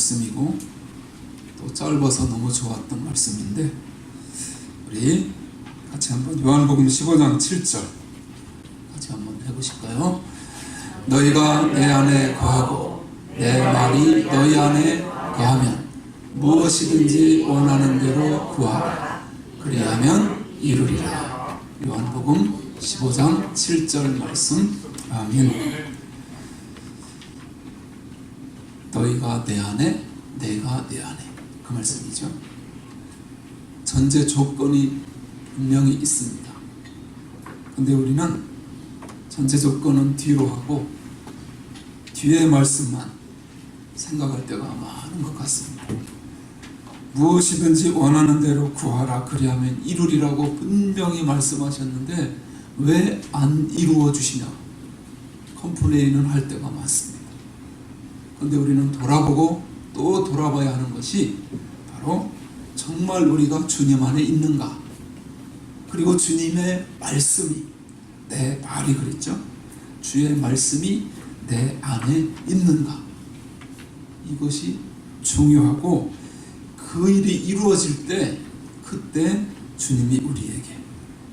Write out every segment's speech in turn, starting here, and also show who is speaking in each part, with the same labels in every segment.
Speaker 1: 말씀이고 또 짧아서 너무 좋았던 말씀인데, 우리 같이 한번 요한복음 15장 7절 같이 한번 해보실까요? 너희가 내 안에 거하고 내 말이 너희 안에 거하면 무엇이든지 원하는 대로 구하라. 그리하면 이루리라. 요한복음 15장 7절 말씀. 아멘. 너희가 내 안에, 내가 내 안에, 그 말씀이죠. 전제 조건이 분명히 있습니다. 근데 우리는 전제 조건은 뒤로 하고 뒤의 말씀만 생각할 때가 많은 것 같습니다. 무엇이든지 원하는 대로 구하라. 그리하면 이루리라고 분명히 말씀하셨는데 왜 안 이루어 주시냐 컴플레인을 할 때가 많습니다. 그런데 우리는 돌아보고 또 돌아봐야 하는 것이 바로 정말 우리가 주님 안에 있는가, 그리고 주님의 말씀이, 내 말이 그랬죠, 주의 말씀이 내 안에 있는가, 이것이 중요하고, 그 일이 이루어질 때 그때 주님이 우리에게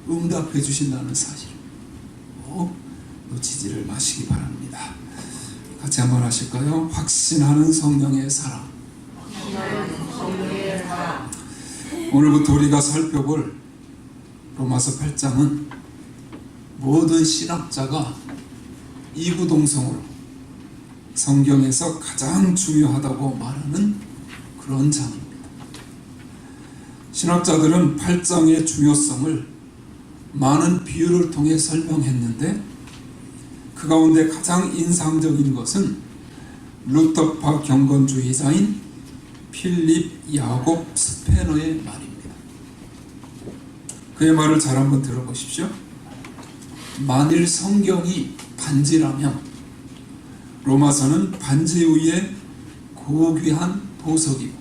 Speaker 1: 응답해 주신다는 사실 놓치지를 마시기 바랍니다. 같이 한번 하실까요? 확신하는 성령의 사랑. 오늘부터 우리가 살펴볼 로마서 8장은 모든 신학자가 이구동성으로 성경에서 가장 중요하다고 말하는 그런 장입니다. 신학자들은 8장의 중요성을 많은 비유를 통해 설명했는데, 그 가운데 가장 인상적인 것은 루터파 경건주의자인 필립 야곱 스페너의 말입니다. 그의 말을 잘 한번 들어보십시오. 만일 성경이 반지라면 로마서는 반지 위에 고귀한 보석이고,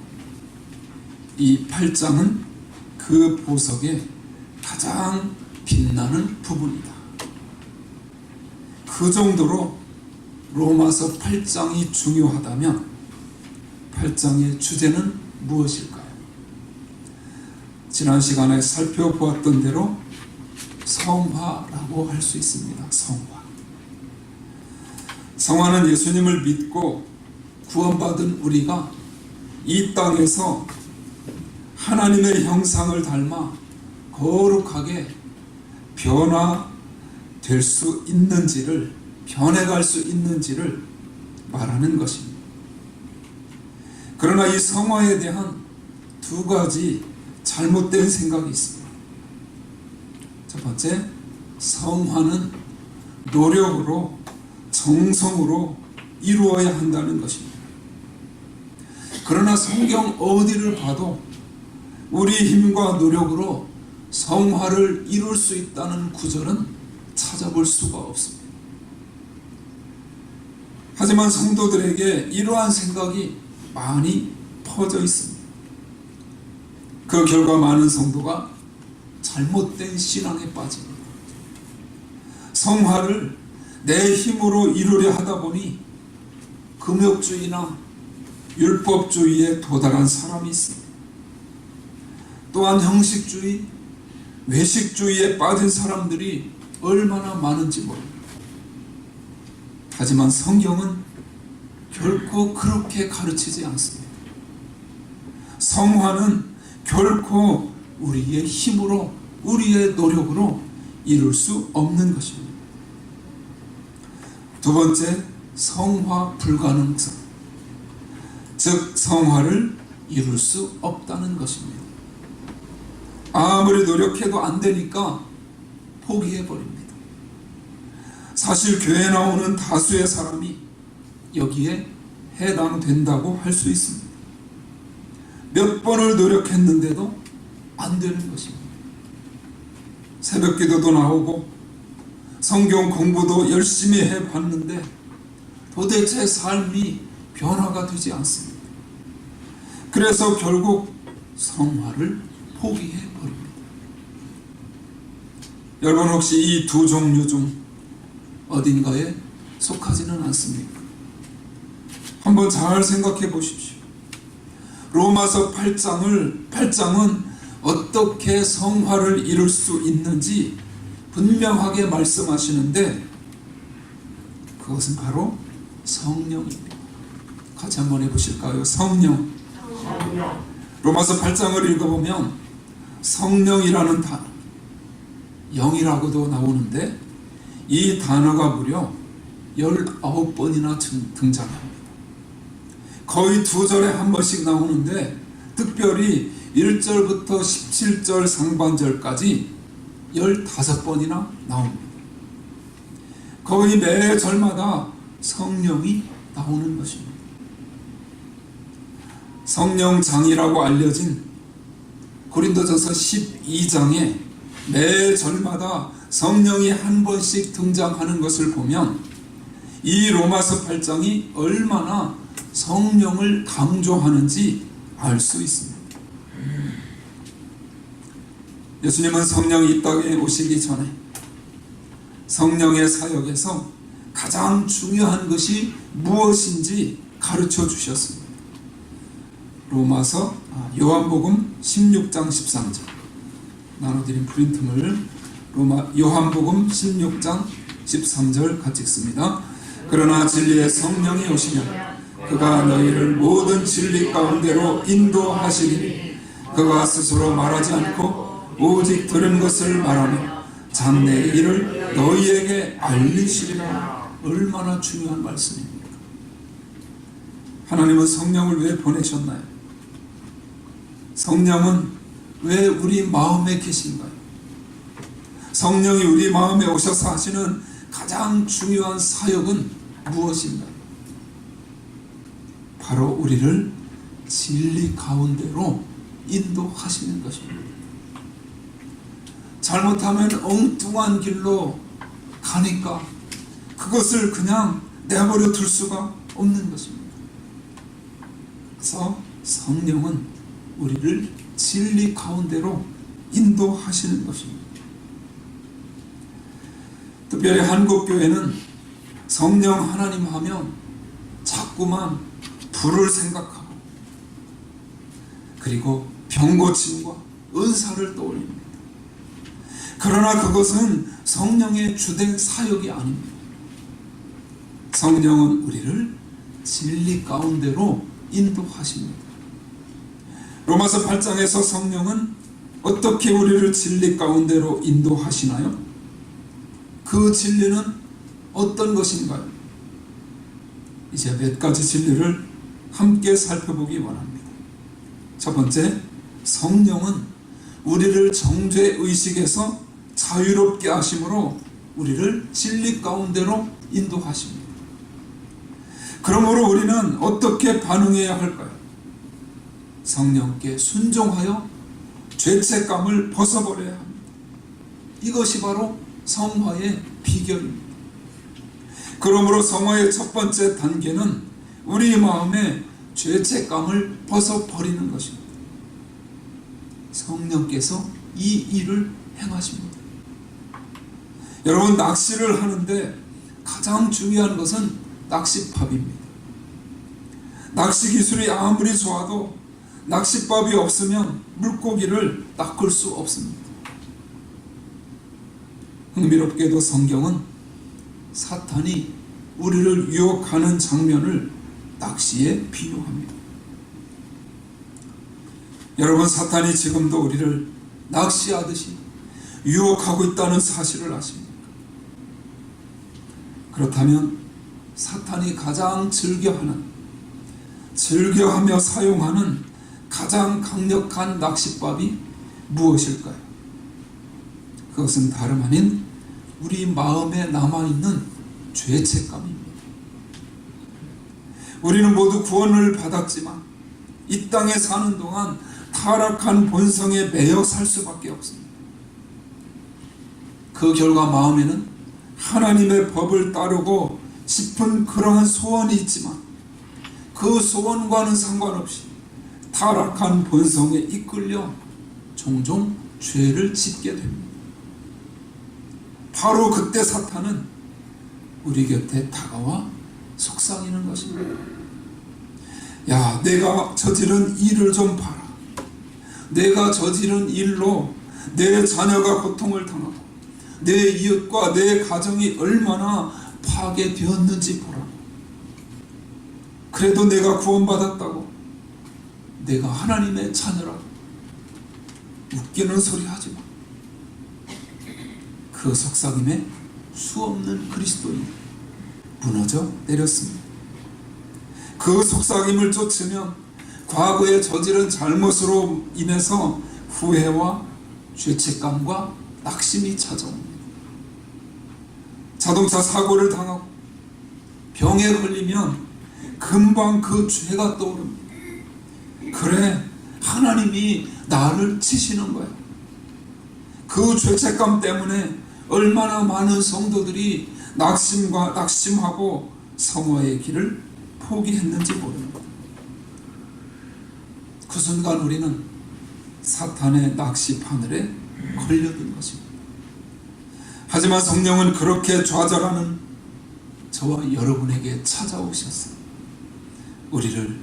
Speaker 1: 이 8장은 그 보석의 가장 빛나는 부분이다. 그 정도로 로마서 8장이 중요하다면 8장의 주제는 무엇일까요? 지난 시간에 살펴보았던 대로 성화라고 할 수 있습니다. 성화. 성화는 예수님을 믿고 구원받은 우리가 이 땅에서 하나님의 형상을 닮아 거룩하게 변화될 수 있는지를, 변해갈 수 있는지를 말하는 것입니다. 그러나 이 성화에 대한 두 가지 잘못된 생각이 있습니다. 첫 번째, 성화는 노력으로, 정성으로 이루어야 한다는 것입니다. 그러나 성경 어디를 봐도 우리 힘과 노력으로 성화를 이룰 수 있다는 구절은 찾아볼 수가 없습니다. 하지만 성도들에게 이러한 생각이 많이 퍼져 있습니다. 그 결과 많은 성도가 잘못된 신앙에 빠집니다. 성화를 내 힘으로 이루려 하다 보니 금욕주의나 율법주의에 도달한 사람이 있습니다. 또한 형식주의, 외식주의에 빠진 사람들이 얼마나 많은지 모릅니다. 하지만 성경은 결코 그렇게 가르치지 않습니다. 성화는 결코 우리의 힘으로, 우리의 노력으로 이룰 수 없는 것입니다. 두 번째, 성화 불가능성, 즉 성화를 이룰 수 없다는 것입니다. 아무리 노력해도 안 되니까 포기해버립니다. 사실 교회에 나오는 다수의 사람이 여기에 해당된다고 할 수 있습니다. 몇 번을 노력했는데도 안 되는 것입니다. 새벽 기도도 나오고 성경 공부도 열심히 해봤는데 도대체 삶이 변화가 되지 않습니다. 그래서 결국 성화를 포기해버립니다. 여러분 혹시 이 두 종류 중 어딘가에 속하지는 않습니까? 한번 잘 생각해 보십시오. 로마서 8장은 어떻게 성화를 이룰 수 있는지 분명하게 말씀하시는데 그것은 바로 성령입니다. 같이 한번 해보실까요? 성령. 로마서 8장을 읽어보면 성령이라는 단어, 영이라고도 나오는데 이 단어가 무려 19번이나 등장합니다. 거의 2절에 한 번씩 나오는데 특별히 1절부터 17절 상반절까지 15번이나 나옵니다. 거의 매 절마다 성령이 나오는 것입니다. 성령장이라고 알려진 고린도전서 12장에 매 절마다 성령이 한 번씩 등장하는 것을 보면 이 로마서 8장이 얼마나 성령을 강조하는지 알 수 있습니다. 예수님은 성령이 이 땅에 오시기 전에 성령의 사역에서 가장 중요한 것이 무엇인지 가르쳐 주셨습니다. 요한복음 16장 13절 나눠드린 프린트물 요한복음 16장 13절 같이 읽습니다. 그러나 진리의 성령이 오시면 그가 너희를 모든 진리 가운데로 인도하시리니 그가 스스로 말하지 않고 오직 들은 것을 말하며 장래의 일을 너희에게 알리시리라. 얼마나 중요한 말씀입니까? 하나님은 성령을 왜 보내셨나요? 성령은 왜 우리 마음에 계신가요? 성령이 우리 마음에 오셔서 하시는 가장 중요한 사역은 무엇인가요? 바로 우리를 진리 가운데로 인도하시는 것입니다. 잘못하면 엉뚱한 길로 가니까 그것을 그냥 내버려 둘 수가 없는 것입니다. 그래서 성령은 우리를 진리 가운데로 인도하시는 것입니다. 특별히 한국교회는 성령 하나님 하면 자꾸만 불을 생각하고 그리고 병고침과 은사를 떠올립니다. 그러나 그것은 성령의 주된 사역이 아닙니다. 성령은 우리를 진리 가운데로 인도하십니다. 로마서 8장에서 성령은 어떻게 우리를 진리 가운데로 인도하시나요? 그 진리는 어떤 것인가요? 이제 몇 가지 진리를 함께 살펴보기 원합니다. 첫 번째, 성령은 우리를 정죄의식에서 자유롭게 하심으로 우리를 진리 가운데로 인도하십니다. 그러므로 우리는 어떻게 반응해야 할까요? 성령께 순종하여 죄책감을 벗어버려야 합니다. 이것이 바로 성화의 비결입니다. 그러므로 성화의 첫 번째 단계는 우리 마음에 죄책감을 벗어버리는 것입니다. 성령께서 이 일을 행하십니다. 여러분, 낚시를 하는데 가장 중요한 것은 낚싯밥입니다. 낚시 기술이 아무리 좋아도 낚싯밥이 없으면 물고기를 낚을 수 없습니다. 흥미롭게도 성경은 사탄이 우리를 유혹하는 장면을 낚시에 비유합니다. 여러분, 사탄이 지금도 우리를 낚시하듯이 유혹하고 있다는 사실을 아십니까? 그렇다면 사탄이 가장 즐겨하며 사용하는 가장 강력한 낚싯밥이 무엇일까요? 그것은 다름 아닌 우리 마음에 남아있는 죄책감입니다. 우리는 모두 구원을 받았지만 이 땅에 사는 동안 타락한 본성에 매여 살 수밖에 없습니다. 그 결과 마음에는 하나님의 법을 따르고 싶은 그러한 소원이 있지만 그 소원과는 상관없이 타락한 본성에 이끌려 종종 죄를 짓게 됩니다. 바로 그때 사탄은 우리 곁에 다가와 속삭이는 것입니다. 야, 내가 저지른 일을 좀 봐라. 내가 저지른 일로 내 자녀가 고통을 당하고 내 이웃과 내 가정이 얼마나 파괴되었는지 보라. 그래도 내가 구원받았다고 내가 하나님의 자녀라고 웃기는 소리 하지 마. 그 속삭임에 수없는 그리스도인이 무너져 내렸습니다. 그 속삭임을 쫓으면 과거에 저지른 잘못으로 인해서 후회와 죄책감과 낙심이 찾아옵니다. 자동차 사고를 당하고 병에 걸리면 금방 그 죄가 떠오릅니다. 그래, 하나님이 나를 치시는 거야. 그 죄책감 때문에 얼마나 많은 성도들이 낙심하고 성화의 길을 포기했는지 모릅니다. 그 순간 우리는 사탄의 낚시 바늘에 걸려든 것입니다. 하지만 성령은 그렇게 좌절하는 저와 여러분에게 찾아오셨어요. 우리를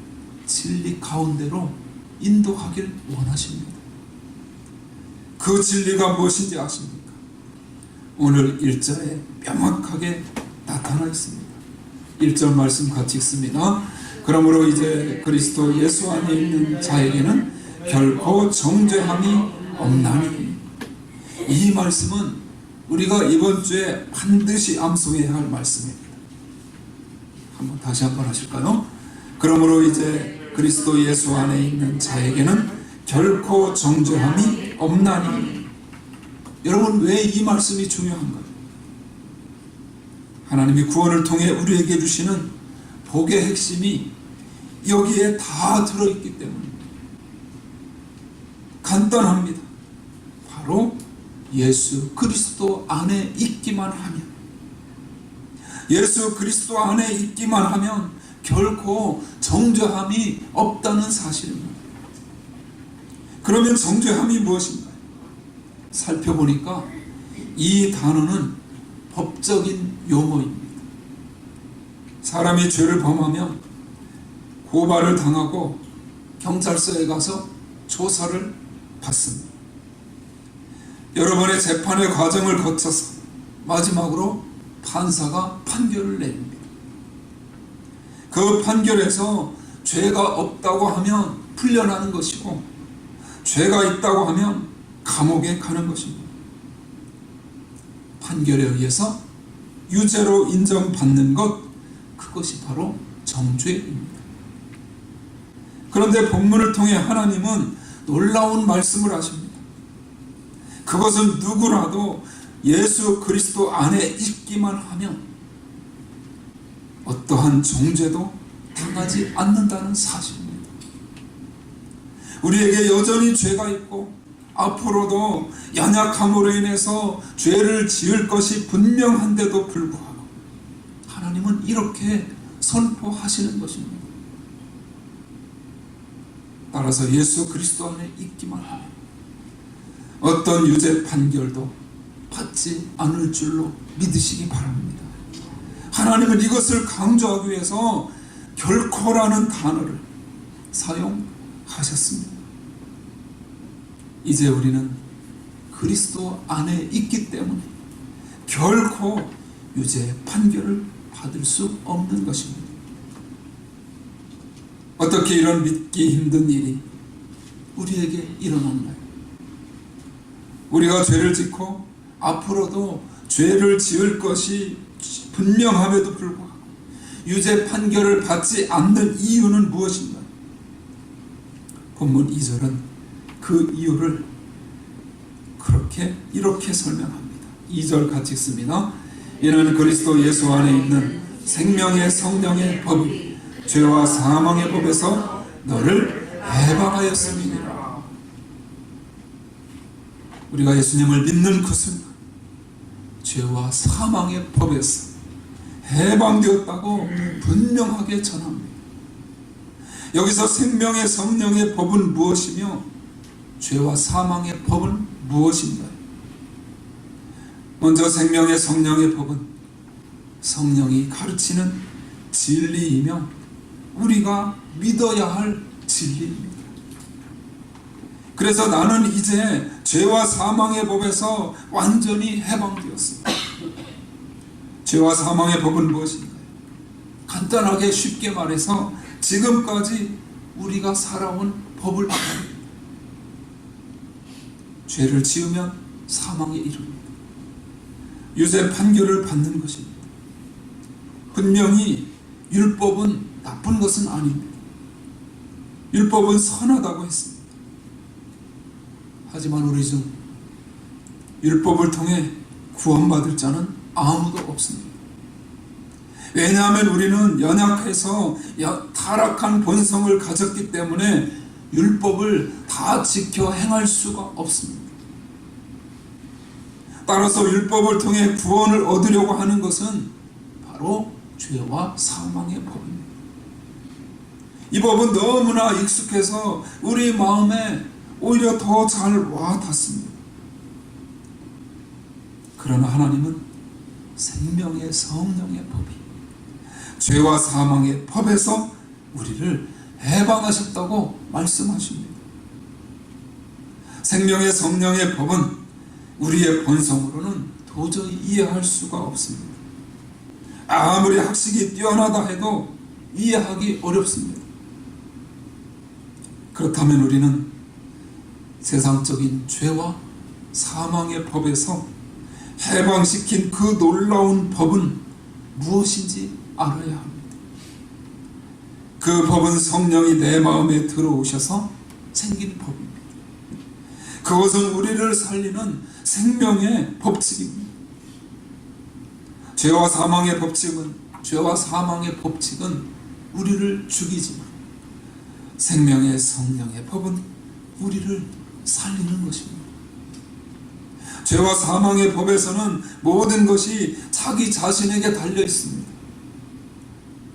Speaker 1: 진리 가운데로 인도하길 원하십니다. 그 진리가 무엇인지 아십니까? 오늘 1절에 명확하게 나타나 있습니다. 1절 말씀 같이 읽습니다. 그러므로 이제 그리스도 예수 안에 있는 자에게는 결코 정죄함이 없나니. 이 말씀은 우리가 이번 주에 반드시 암송해야 할 말씀입니다. 다시 한번 하실까요? 그러므로 이제 그리스도 예수 안에 있는 자에게는 결코 정죄함이 없나니. 여러분, 왜 이 말씀이 중요한가요? 하나님이 구원을 통해 우리에게 주시는 복의 핵심이 여기에 다 들어있기 때문입니다. 간단합니다. 바로 예수 그리스도 안에 있기만 하면, 예수 그리스도 안에 있기만 하면 결코 정죄함이 없다는 사실입니다. 그러면 정죄함이 무엇인가요? 살펴보니까 이 단어는 법적인 용어입니다. 사람이 죄를 범하면 고발을 당하고 경찰서에 가서 조사를 받습니다. 여러 번의 재판의 과정을 거쳐서 마지막으로 판사가 판결을 내립니다. 그 판결에서 죄가 없다고 하면 풀려나는 것이고, 죄가 있다고 하면 감옥에 가는 것입니다. 판결에 의해서 유죄로 인정받는 것, 그것이 바로 정죄입니다. 그런데 본문을 통해 하나님은 놀라운 말씀을 하십니다. 그것은 누구라도 예수 그리스도 안에 있기만 하면 어떠한 정죄도 당하지 않는다는 사실입니다. 우리에게 여전히 죄가 있고 앞으로도 연약함으로 인해서 죄를 지을 것이 분명한데도 불구하고 하나님은 이렇게 선포하시는 것입니다. 따라서 예수 그리스도 안에 있기만 하면 어떤 유죄 판결도 받지 않을 줄로 믿으시기 바랍니다. 하나님은 이것을 강조하기 위해서 결코라는 단어를 사용하셨습니다. 이제 우리는 그리스도 안에 있기 때문에 결코 유죄 판결을 받을 수 없는 것입니다. 어떻게 이런 믿기 힘든 일이 우리에게 일어났나요? 우리가 죄를 짓고 앞으로도 죄를 지을 것이 분명함에도 불구하고 유죄 판결을 받지 않는 이유는 무엇인가요? 본문 2절은 그 이유를 이렇게 설명합니다. 2절 같이 읽습니다. 이는 그리스도 예수 안에 있는 생명의 성령의 법이 죄와 사망의 법에서 너를 해방하였음이니라. 우리가 예수님을 믿는 그 순간 죄와 사망의 법에서 해방되었다고 분명하게 전합니다. 여기서 생명의 성령의 법은 무엇이며 죄와 사망의 법은 무엇인가요? 먼저 생명의 성령의 법은 성령이 가르치는 진리이며 우리가 믿어야 할 진리입니다. 그래서 나는 이제 죄와 사망의 법에서 완전히 해방되었습니다. 죄와 사망의 법은 무엇인가요? 간단하게 쉽게 말해서 지금까지 우리가 살아온 법을 말합니다. 죄를 지으면 사망에 이릅니다. 유죄 판결을 받는 것입니다. 분명히 율법은 나쁜 것은 아닙니다. 율법은 선하다고 했습니다. 하지만 우리 중 율법을 통해 구원받을 자는 아무도 없습니다. 왜냐하면 우리는 연약해서 타락한 본성을 가졌기 때문에 율법을 다 지켜 행할 수가 없습니다. 따라서 율법을 통해 구원을 얻으려고 하는 것은 바로 죄와 사망의 법입니다. 이 법은 너무나 익숙해서 우리 마음에 오히려 더 잘 와닿습니다. 그러나 하나님은 생명의 성령의 법이 죄와 사망의 법에서 우리를 해방하셨다고 말씀하십니다. 생명의 성령의 법은 우리의 본성으로는 도저히 이해할 수가 없습니다. 아무리 학식이 뛰어나다 해도 이해하기 어렵습니다. 그렇다면 우리는 세상적인 죄와 사망의 법에서 해방시킨 그 놀라운 법은 무엇인지 알아야 합니다. 그 법은 성령이 내 마음에 들어오셔서 생긴 법입니다. 그것은 우리를 살리는 생명의 법칙입니다. 죄와 사망의 법칙은 우리를 죽이지만 생명의 성령의 법은 우리를 살리는 것입니다. 죄와 사망의 법에서는 모든 것이 자기 자신에게 달려 있습니다.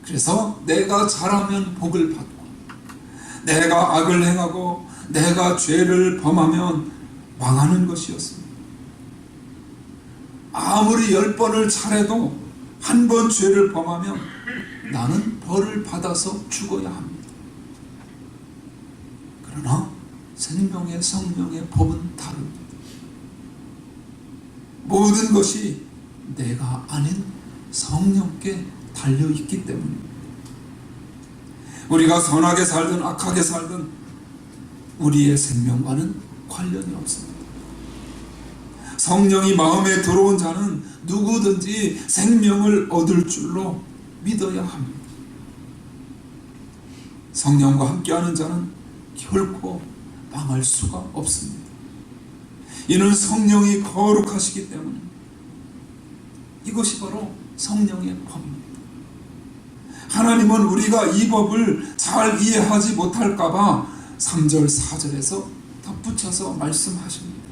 Speaker 1: 그래서 내가 잘하면 복을 받고, 내가 악을 행하고 내가 죄를 범하면 망하는 것이었습니다. 아무리 10번을 잘해도 한 번 죄를 범하면 나는 벌을 받아서 죽어야 합니다. 그러나 생명의 성령의 법은 다릅니다. 모든 것이 내가 아닌 성령께 달려있기 때문입니다. 우리가 선하게 살든 악하게 살든 우리의 생명과는 관련이 없습니다. 성령이 마음에 들어온 자는 누구든지 생명을 얻을 줄로 믿어야 합니다. 성령과 함께하는 자는 결코 망할 수가 없습니다. 이는 성령이 거룩하시기 때문입니다. 이것이 바로 성령의 법입니다. 하나님은 우리가 이 법을 잘 이해하지 못할까봐 3절 4절에서 덧붙여서 말씀하십니다.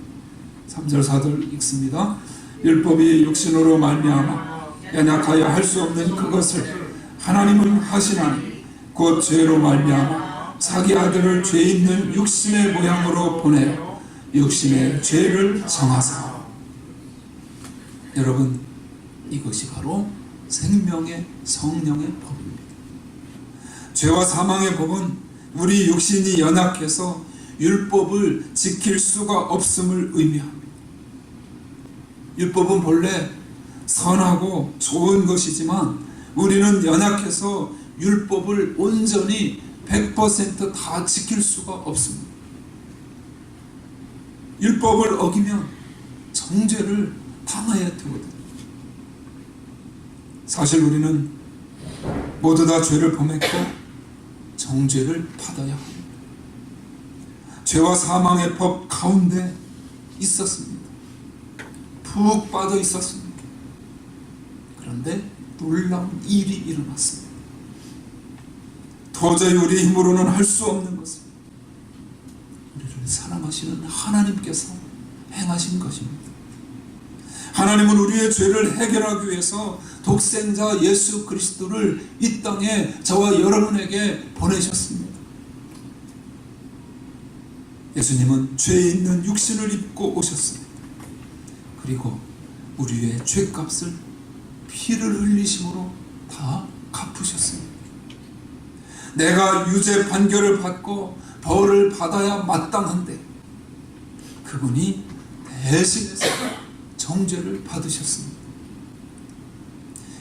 Speaker 1: 3절 4절 읽습니다. 율법이 육신으로 말미암아 연약하여 할 수 없는 그것을 하나님은 하시나니 곧 죄로 말미암아 자기 아들을 죄 있는 육신의 모양으로 보내어 육신의 죄를 정하사. 여러분, 이것이 바로 생명의 성령의 법입니다. 죄와 사망의 법은 우리 육신이 연약해서 율법을 지킬 수가 없음을 의미합니다. 율법은 본래 선하고 좋은 것이지만 우리는 연약해서 율법을 온전히 100% 다 지킬 수가 없습니다. 율법을 어기면 정죄를 당해야 되거든요. 사실 우리는 모두 다 죄를 범했고 정죄를 받아야 합니다. 죄와 사망의 법 가운데 있었습니다. 푹 빠져 있었습니다. 그런데 놀라운 일이 일어났습니다. 도저히 우리 힘으로는 할 수 없는 것을 우리를 사랑하시는 하나님께서 행하신 것입니다. 하나님은 우리의 죄를 해결하기 위해서 독생자 예수 그리스도를 이 땅에 저와 여러분에게 보내셨습니다. 예수님은 죄 있는 육신을 입고 오셨습니다. 그리고 우리의 죄값을 피를 흘리심으로 다 갚으셨습니다. 내가 유죄 판결을 받고 벌을 받아야 마땅한데 그분이 대신해서 정죄를 받으셨습니다.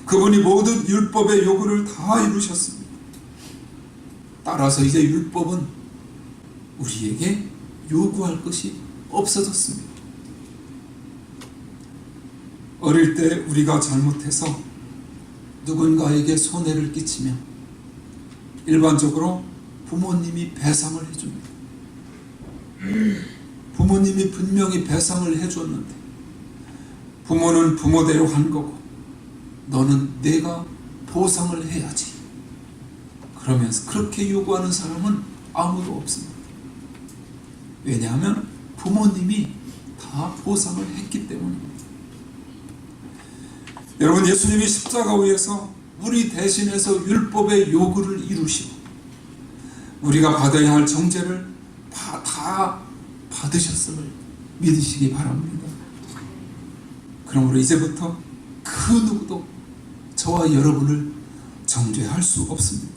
Speaker 1: 그분이 모든 율법의 요구를 다 이루셨습니다. 따라서 이제 율법은 우리에게 요구할 것이 없어졌습니다. 어릴 때 우리가 잘못해서 누군가에게 손해를 끼치면 일반적으로 부모님이 배상을 해줍니다. 부모님이 분명히 배상을 해줬는데 부모는 부모대로 한 거고 너는 내가 보상을 해야지. 그러면서 그렇게 요구하는 사람은 아무도 없습니다. 왜냐하면 부모님이 다 보상을 했기 때문입니다. 여러분, 예수님이 십자가 위에서 우리 대신해서 율법의 요구를 이루시고 우리가 받아야 할 정죄를 다 받으셨음을 믿으시기 바랍니다. 그러므로 이제부터 그 누구도 저와 여러분을 정죄할 수 없습니다.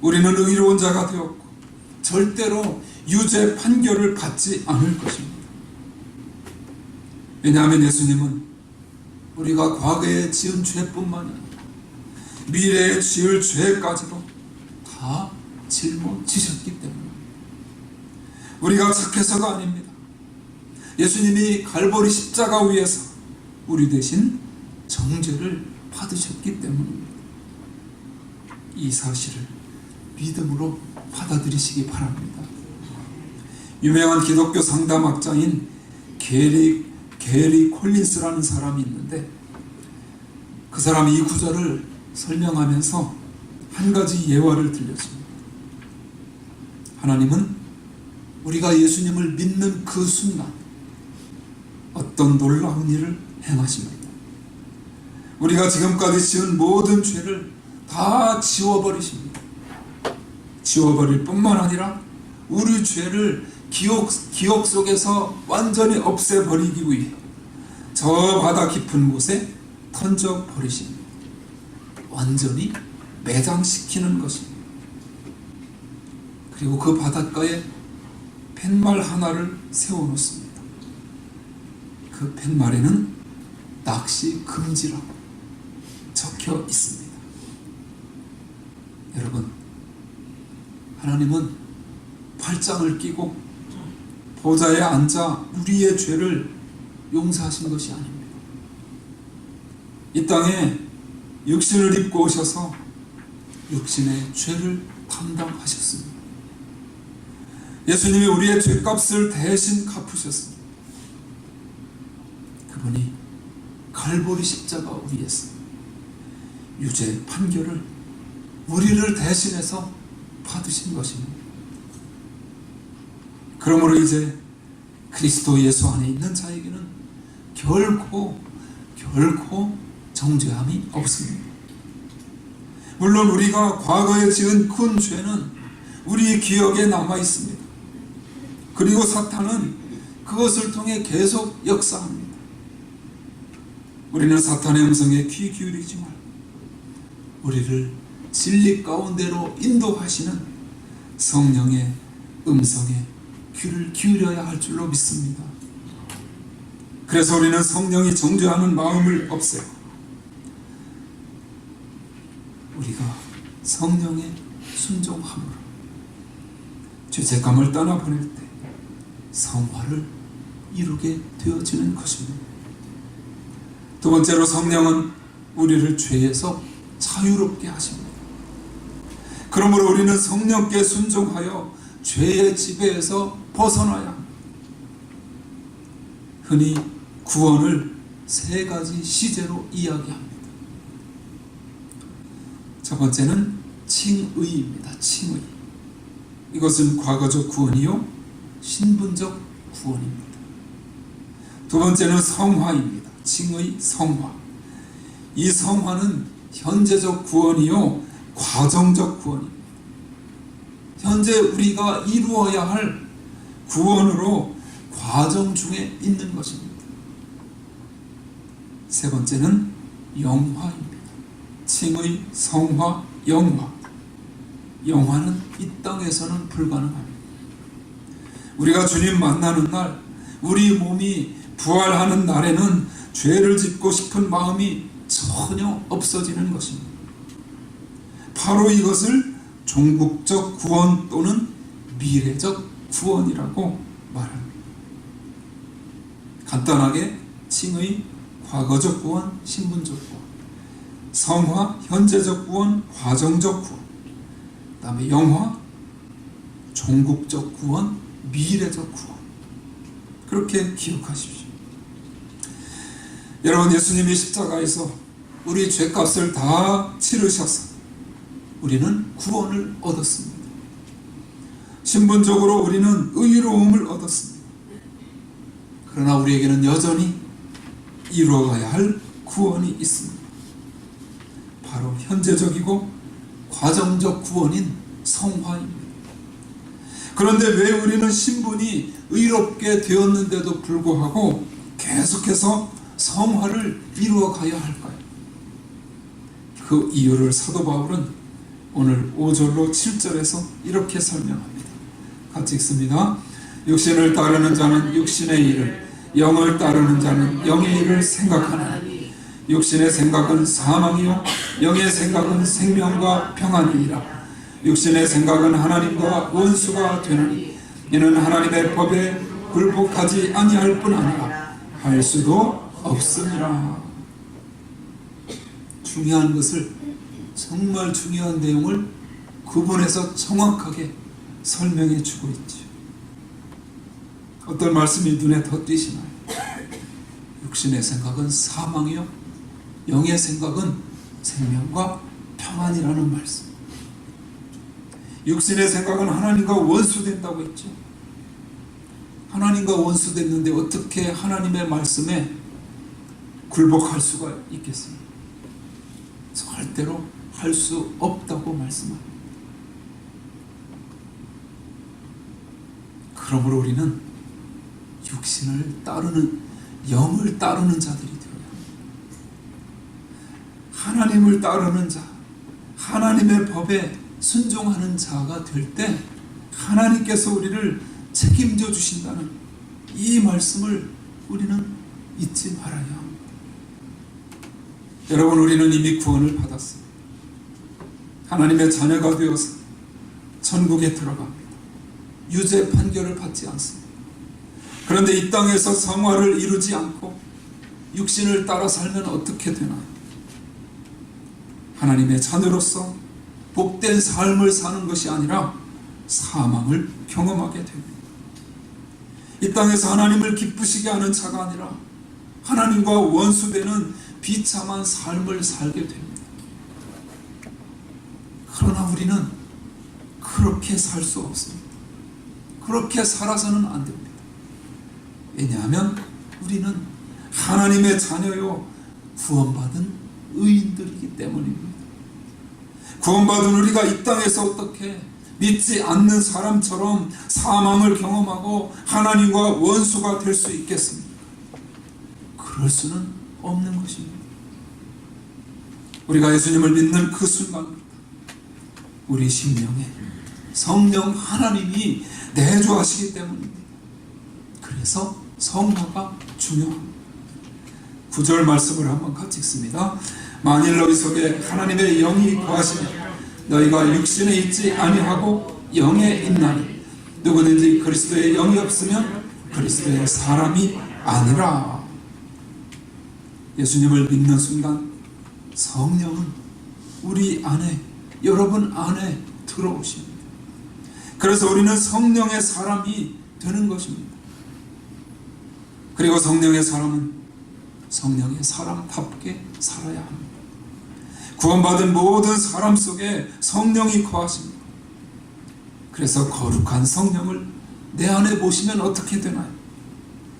Speaker 1: 우리는 의로운 자가 되었고 절대로 유죄 판결을 받지 않을 것입니다. 왜냐하면 예수님은 우리가 과거에 지은 죄뿐만 아니라 미래에 지을 죄까지도 다 짊어지셨기 때문에 우리가 착해서가 아닙니다. 예수님이 갈보리 십자가 위에서 우리 대신 정죄를 받으셨기 때문입니다. 이 사실을 믿음으로 받아들이시기 바랍니다. 유명한 기독교 상담학자인 게리 콜린스라는 사람이 있는데 그 사람이 이 구절을 설명하면서 한 가지 예화를 들려줍니다. 하나님은 우리가 예수님을 믿는 그 순간 어떤 놀라운 일을 행하십니다. 우리가 지금까지 지은 모든 죄를 다 지워버리십니다. 지워버릴 뿐만 아니라 우리 죄를 기억 속에서 완전히 없애버리기 위해 저 바다 깊은 곳에 던져버리십니다. 완전히 매장시키는 것입니다. 그리고 그 바닷가에 팻말 하나를 세워놓습니다. 그 팻말에는 낚시 금지라고 적혀 있습니다. 여러분, 하나님은 팔짱을 끼고 보좌에 앉아 우리의 죄를 용서하신 것이 아닙니다. 이 땅에 육신을 입고 오셔서 육신의 죄를 담당하셨습니다. 예수님이 우리의 죄값을 대신 갚으셨습니다. 그분이 갈보리 십자가 위에서 유죄 판결을 우리를 대신해서 받으신 것입니다. 그러므로 이제 그리스도 예수 안에 있는 자에게는 결코 정죄함이 없습니다. 물론 우리가 과거에 지은 큰 죄는 우리 기억에 남아 있습니다. 그리고 사탄은 그것을 통해 계속 역사합니다. 우리는 사탄의 음성에 귀 기울이지 말고 우리를 진리 가운데로 인도하시는 성령의 음성에 귀를 기울여야 할 줄로 믿습니다. 그래서 우리는 성령이 정죄하는 마음을 없애고 우리가 성령의 순종함으로 죄책감을 떠나보낼 때 성화를 이루게 되어지는 것입니다. 두 번째로, 성령은 우리를 죄에서 자유롭게 하십니다. 그러므로 우리는 성령께 순종하여 죄의 지배에서 벗어나야 합니다. 흔히 구원을 세 가지 시제로 이야기합니다. 첫 번째는 칭의입니다. 칭의. 이것은 과거적 구원이요 신분적 구원입니다. 두 번째는 성화입니다. 칭의, 성화. 이 성화는 현재적 구원이요 과정적 구원입니다. 현재 우리가 이루어야 할 구원으로 과정 중에 있는 것입니다. 세 번째는 영화입니다. 칭의, 성화, 영화. 영화는 이 땅에서는 불가능합니다. 우리가 주님 만나는 날, 우리 몸이 부활하는 날에는 죄를 짓고 싶은 마음이 전혀 없어지는 것입니다. 바로 이것을 종국적 구원 또는 미래적 구원이라고 말합니다. 간단하게 칭의, 과거적 구원, 신분적 구원, 성화, 현재적 구원, 과정적 구원, 그 다음에 영화, 종국적 구원, 미래적 구원. 그렇게 기억하십시오. 여러분, 예수님이 십자가에서 우리 죄값을 다 치르셔서 우리는 구원을 얻었습니다. 신분적으로 우리는 의로움을 얻었습니다. 그러나 우리에게는 여전히 이루어가야 할 구원이 있습니다. 바로 현재적이고 과정적 구원인 성화입니다. 그런데 왜 우리는 신분이 의롭게 되었는데도 불구하고 계속해서 성화를 이루어가야 할까요? 그 이유를 사도 바울은 오늘 5절로 7절에서 이렇게 설명합니다. 같이 읽습니다. 육신을 따르는 자는 육신의 일을, 영을 따르는 자는 영의 일을 생각하나니 육신의 생각은 사망이요 영의 생각은 생명과 평안이니라. 육신의 생각은 하나님과 원수가 되나니 이는 하나님의 법에 굴복하지 아니할 뿐 아니라 할 수도 없음이라. 중요한 것을, 정말 중요한 내용을 구분해서 정확하게 설명해 주고 있죠. 어떤 말씀이 눈에 더 띄시나요? 육신의 생각은 사망이요 영의 생각은 생명과 평안이라는 말씀. 육신의 생각은 하나님과 원수된다고 했죠. 하나님과 원수됐는데 어떻게 하나님의 말씀에 굴복할 수가 있겠습니까? 절대로 할 수 없다고 말씀합니다. 그러므로 우리는 육신을 따르는, 영을 따르는 자들이 되어야 합니다. 하나님을 따르는 자, 하나님의 법에 순종하는 자가 될 때 하나님께서 우리를 책임져 주신다는 이 말씀을 우리는 잊지 말아야 합니다. 여러분, 우리는 이미 구원을 받았습니다. 하나님의 자녀가 되어서 천국에 들어갑니다. 유죄 판결을 받지 않습니다. 그런데 이 땅에서 성화를 이루지 않고 육신을 따라 살면 어떻게 되나요? 하나님의 자녀로서 복된 삶을 사는 것이 아니라 사망을 경험하게 됩니다. 이 땅에서 하나님을 기쁘시게 하는 자가 아니라 하나님과 원수되는 비참한 삶을 살게 됩니다. 그러나 우리는 그렇게 살 수 없습니다. 그렇게 살아서는 안 됩니다. 왜냐하면 우리는 하나님의 자녀요 구원받은 의인들이기 때문입니다. 구원받은 우리가 이 땅에서 어떻게 믿지 않는 사람처럼 사망을 경험하고 하나님과 원수가 될 수 있겠습니까? 그럴 수는 없는 것입니다. 우리가 예수님을 믿는 그 순간부터 우리 심령에 성령 하나님이 내주하시기 때문입니다. 그래서 성화가 중요합니다. 9절 말씀을 한번 같이 읽습니다. 만일 너희 속에 하나님의 영이 거하시면 너희가 육신에 있지 아니하고 영에 있나니 누구든지 그리스도의 영이 없으면 그리스도의 사람이 아니라. 예수님을 믿는 순간 성령은 우리 안에, 여러분 안에 들어오십니다. 그래서 우리는 성령의 사람이 되는 것입니다. 그리고 성령의 사람은 성령의 사람답게 살아야 합니다. 구원받은 모든 사람 속에 성령이 거하십니다. 그래서 거룩한 성령을 내 안에 모시면 어떻게 되나요?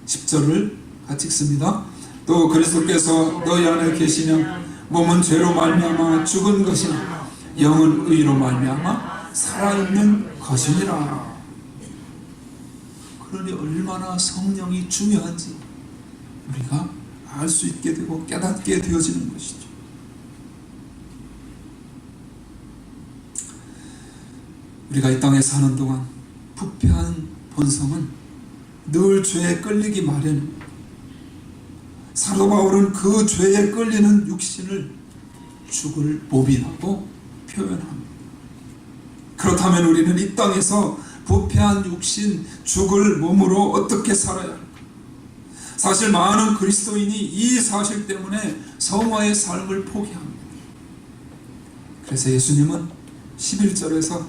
Speaker 1: 10절을 같이 읽습니다. 또 그리스도께서 너희 안에 계시면 몸은 죄로 말미암아 죽은 것이나 영은 의로 말미암아 살아있는 것이니라. 그러니 얼마나 성령이 중요한지 우리가 알 수 있게 되고 깨닫게 되어지는 것이죠. 우리가 이 땅에 사는 동안 부패한 본성은 늘 죄에 끌리기 마련입니다. 사도 바울은 그 죄에 끌리는 육신을 죽을 몸이라고 표현합니다. 그렇다면 우리는 이 땅에서 부패한 육신, 죽을 몸으로 어떻게 살아야 할까? 사실 많은 그리스도인이 이 사실 때문에 성화의 삶을 포기합니다. 그래서 예수님은 11절에서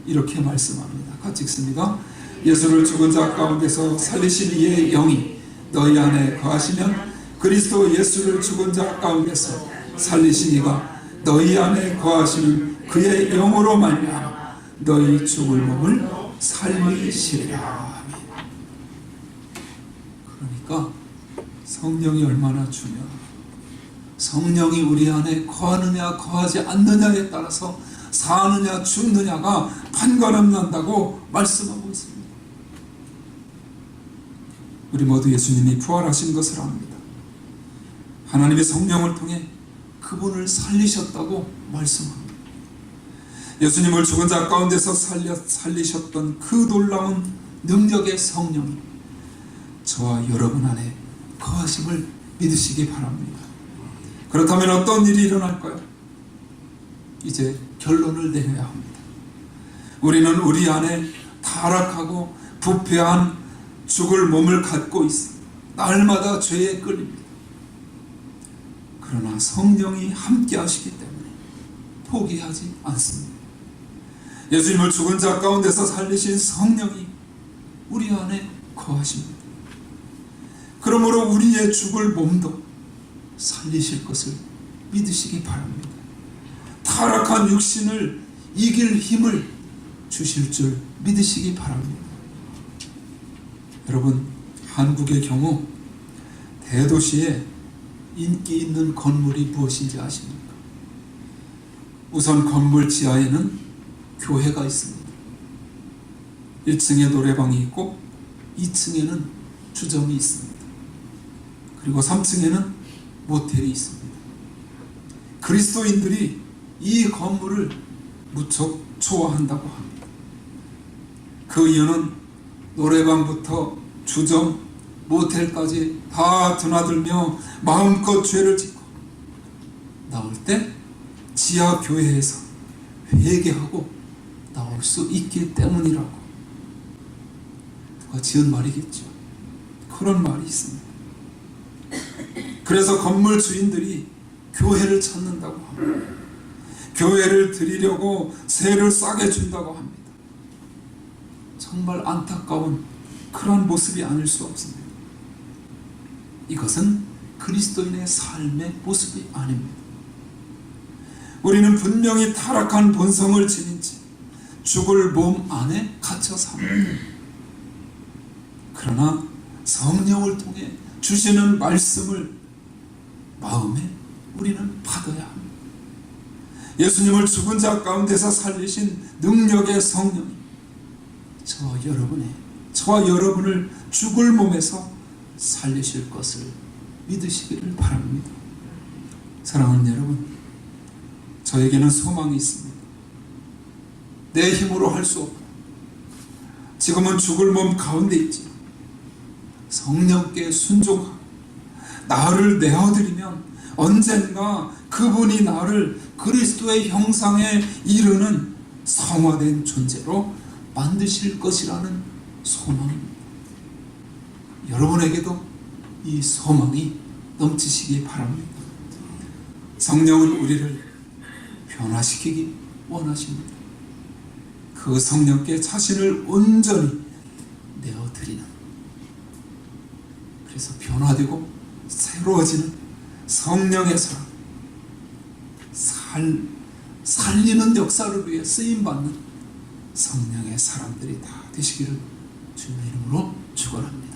Speaker 1: 이렇게 말씀합니다. 같이 읽습니다. 예수를 죽은 자 가운데서 살리신 이의 영이 너희 안에 거하시면 그리스도 예수를 죽은 자 가운데서 살리신 이가 너희 안에 거하시는 그의 영으로 말미암아 너희 죽을 몸을 살리시리라. 그러니까 성령이 얼마나 중요합니다. 성령이 우리 안에 거하느냐 거하지 않느냐에 따라서 사느냐 죽느냐가 판가름 난다고 말씀하고 있습니다. 우리 모두 예수님이 부활하신 것을 압니다. 하나님의 성령을 통해 그분을 살리셨다고 말씀합니다. 예수님을 죽은 자 가운데서 살리셨던 그 놀라운 능력의 성령이 저와 여러분 안에 거하심을 믿으시기 바랍니다. 그렇다면 어떤 일이 일어날까요? 이제 결론을 내려야 합니다. 우리는 우리 안에 타락하고 부패한 죽을 몸을 갖고 있습니다. 날마다 죄에 끌립니다. 그러나 성령이 함께 하시기 때문에 포기하지 않습니다. 예수님을 죽은 자 가운데서 살리신 성령이 우리 안에 거하십니다. 그러므로 우리의 죽을 몸도 살리실 것을 믿으시기 바랍니다. 타락한 육신을 이길 힘을 주실 줄 믿으시기 바랍니다. 여러분, 한국의 경우 대도시에 인기 있는 건물이 무엇인지 아십니까? 우선 건물 지하에는 교회가 있습니다. 1층에 노래방이 있고 2층에는 주점이 있습니다. 그리고 3층에는 모텔이 있습니다. 그리스도인들이 이 건물을 무척 좋아한다고 합니다. 그 이유는 노래방부터 주점, 모텔까지 다 드나들며 마음껏 죄를 짓고 나올 때 지하 교회에서 회개하고 나올 수 있기 때문이라고. 누가 지은 말이겠죠. 그런 말이 있습니다. 그래서 건물 주인들이 교회를 찾는다고 합니다. 교회를 드리려고 세를 싸게 준다고 합니다. 정말 안타까운 그런 모습이 아닐 수 없습니다. 이것은 그리스도인의 삶의 모습이 아닙니다. 우리는 분명히 타락한 본성을 지닌 채 죽을 몸 안에 갇혀 삽니다. 그러나 성령을 통해 주시는 말씀을 마음에 우리는 받아야 합니다. 예수님을 죽은 자 가운데서 살리신 능력의 성령이 저와 여러분을 죽을 몸에서 살리실 것을 믿으시기를 바랍니다. 사랑하는 여러분, 저에게는 소망이 있습니다. 내 힘으로 할 수 없고 지금은 죽을 몸 가운데 있지. 성령께 순종하고 나를 내어드리면 언젠가 그분이 나를 그리스도의 형상에 이르는 성화된 존재로 만드실 것이라는 소망입니다. 여러분에게도 이 소망이 넘치시기 바랍니다. 성령은 우리를 변화시키기 원하십니다. 그 성령께 자신을 온전히 내어드리는, 그래서 변화되고 새로워지는 성령의 사람, 살리는 역사를 위해 쓰임받는 성령의 사람들이 다 되시기를 주님의 이름으로 축원합니다.